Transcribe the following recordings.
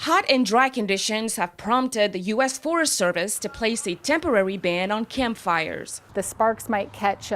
Hot and dry conditions have prompted the U.S. Forest Service to place a temporary ban on campfires. The sparks might catch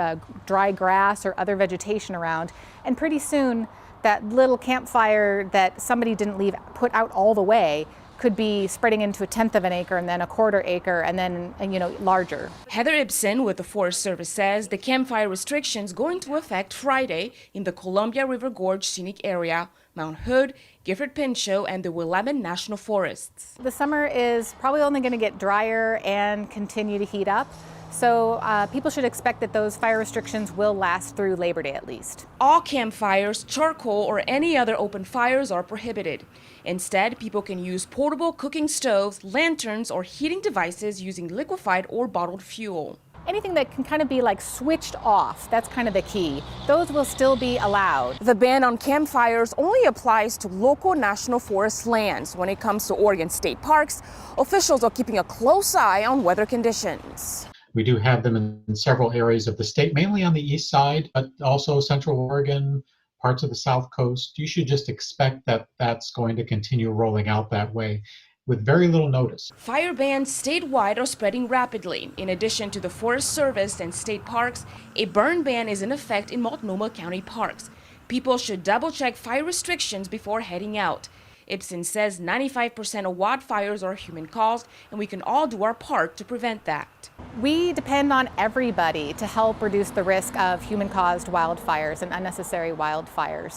dry grass or other vegetation around, and pretty soon that little campfire that somebody didn't put out all the way could be spreading into 1/10 of an acre and then 1/4 acre and then, larger. Heather Ibsen with the Forest Service says the campfire restrictions go into effect Friday in the Columbia River Gorge Scenic Area, Mount Hood, Gifford Pinchot, and the Willamette National Forests. The summer is probably only going to get drier and continue to heat up. So people should expect that those fire restrictions will last through Labor Day at least. All campfires, charcoal, or any other open fires are prohibited. Instead, people can use portable cooking stoves, lanterns, or heating devices using liquefied or bottled fuel. Anything that can kind of be like switched off, that's kind of the key. Those will still be allowed. The ban on campfires only applies to local national forest lands. When it comes to Oregon state parks, officials are keeping a close eye on weather conditions. We do have them in several areas of the state, mainly on the east side, but also Central Oregon, parts of the South Coast. You should just expect that that's going to continue rolling out that way with very little notice. Fire bans statewide are spreading rapidly. In addition to the Forest Service and state parks, a burn ban is in effect in Multnomah County parks. People should double-check fire restrictions before heading out. Ibsen says 95% of wildfires are human caused, and we can all do our part to prevent that. We depend on everybody to help reduce the risk of human-caused wildfires and unnecessary wildfires.